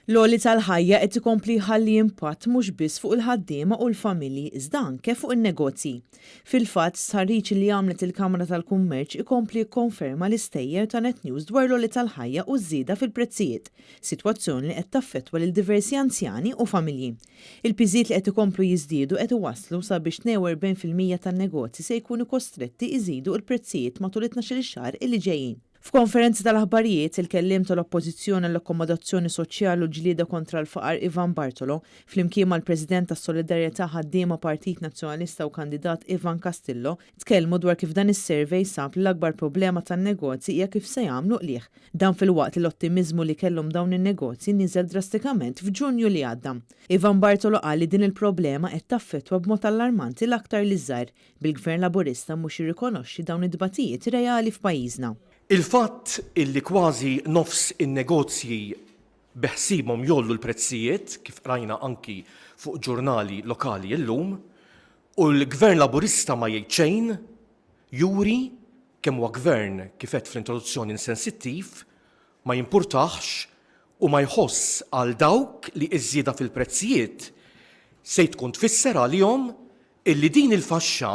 L-għoli tal-ħajja qed ikompli jħalli impatt mhux biss fuq il-ħaddiema u l-familji iżda anke fuq in-negozji. Fil-fatt stħarriġ li għamlet il-Kamra tal-Kummerċ ikompli jikkonferma l-istejjer ta' Net News dwar l-għoli tal-ħajja u żieda fil-prezzijiet, sitwazzjoni li qed taffettwa lil diversi anzjani u familji. Il-piżijiet li qed ikomplu jiżdiedu qed iwasslu sabiex 42% tan-negozji se jkunu kostretti jżidu l-prezzijiet matul it-12 xahar illi ġejjin. F'konferenza tal-aħbarijiet il-kelliem tal-Oppożizzjoni għall-Akkomodazzjoni Soċjali u ġlieda kontra l-faqar Ivan Bartolo flimkien mal-President tas-Solidarjetà ħaddiema Partit Nazzjonalista u kandidat Ivan Castillo tkellmu dwar kif dan is-survey sab li l-akbar problema tan-negozji hija kif se jagħmlu qlieħ. Dan fil-waqt li l-ottimiżmu li kellhom dawn in-negozji niżel drastikament f'Ġunju li għadda. Ivan Bartolo qal li din il-problema qed taffettwa b'mod allarmanti l-aktar li żgħar bil-Gvern Laburista mhux jirrikonoxxi dawn id-dbatijiet reali f'pajjiżna. Il-fatt illi kważi nofs in-negozji beħsibhom jollu l-prezzijiet kif rajna anki fuq ġurnali lokali llum u l-Gvern Laburista ma jgħid xejn juri kemm huwa gvern kif qed fl-introduzzjoni insensittiv ma jimpurtax u ma jħoss għal dawk li iż-żieda fil-prezzijiet se tkun tfisser għalihom illi din il-faxxa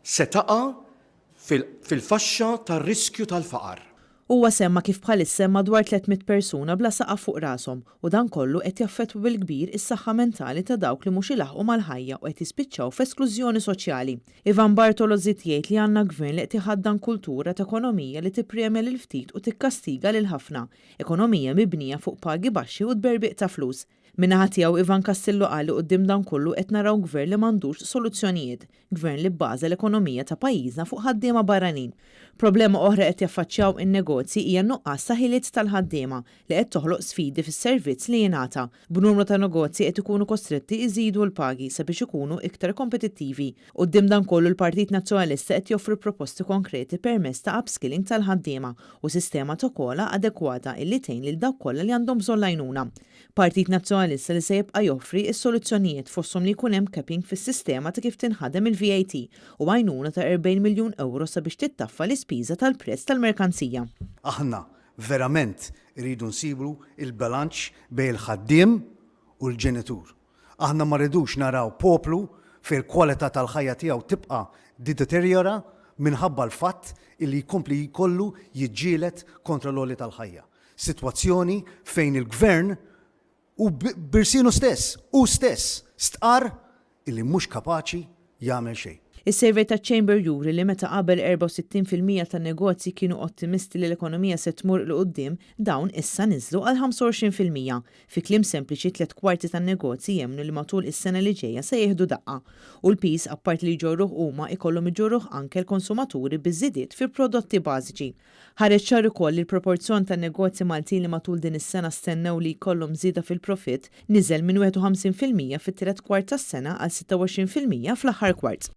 se taqa' fil-faxxa tar-riskju tal-faqar. Huwa semma kif bħalissa madwar 300 persuna bla saqa fuq rashom u dan kollu qed jaffettwa bil-kbir is-saħħa mentali ta' dawk li mhux ilaħqu mal-ħajja u qed jispiċċaw f'esklużjoni soċjali. Ivan Bartolo żied jgħid li għandna gvern li qed iħaddan kultura ta' ekonomija li tippremja lil ftit u tikkastiga lil ħafna, ekonomija mibnija fuq pagi baxxi u tberbiq ta' flus. Min-naħa tiegħu Ivan Castillo qal li quddiem dan kollu qed naraw gvern li m'għandux soluzzjonijiet, gvern li bbaża l-ekonomija ta' pajjiżna fuq ħaddiema barranin. Problema oħra qed jaffaċċjaw in-negozji hija nuqqas ta' ħiliet tal-ħaddiema li qed toħloq sfidi fis-servizz li jingħata. B'numru ta' negozji qed ikunu kostretti jżidu l-pagi sabiex ikunu iktar kompetittivi. Quddiem dan kollu l-Partit Nazzjonalista qed joffri proposti konkreti permezz ta' upskilling tal-ħaddiema u sistema ta' kola adekwata illi tgħin lil dawk kollha li għandhom bżonn għajnuna. Partit Nazzjonalista li se jibqa' joffri s-soluzzjonijiet fosthom li jkun hemm capping fis-sistema ta' kif tinħadem il-VAT u għajnuna ta' 40 miljun euro sabiex tittaffa l-ispiża tal-prezz tal-merkanzija. Aħna verament iridu nsibu il-bilanċ bejn il-ħaddiem u l-ġenitur. Aħna ma rridux naraw poplu fil-kwalità tal-ħajja tiegħu tibqa' deteriora minħabba l-fatt illi jkompli jkollu jiġġieled kontra l-għoli tal-ħajja. Sitwazzjoni fejn il-gvern u birsinu stess stqar illi mhux kapaċi jagħmel xejn. Is-survey ta' Chamber juri li meta qabel 64% tan-negozji kienu ottimisti li l-ekonomija se tmur l qudiem dawn issa niżlu għal 25%. Fi kliem sempliċi 3/4 tan-negozji jemmnu li matul is-sena li ġejja se jieħdu daqqa. U l-pis apart li jġorruh huma ikollhom iġorruh anke l-konsumaturi biż-żidiet fi prodotti bażiċi. Ħareġ ċar ukoll li l-proporzjon tan-negozji Maltin li matul din is-sena stennew li jkollhom żieda fil-profitt niżel minn 51% fit-tielet kwart tas-sena għal 26% fl-aħħar kwart.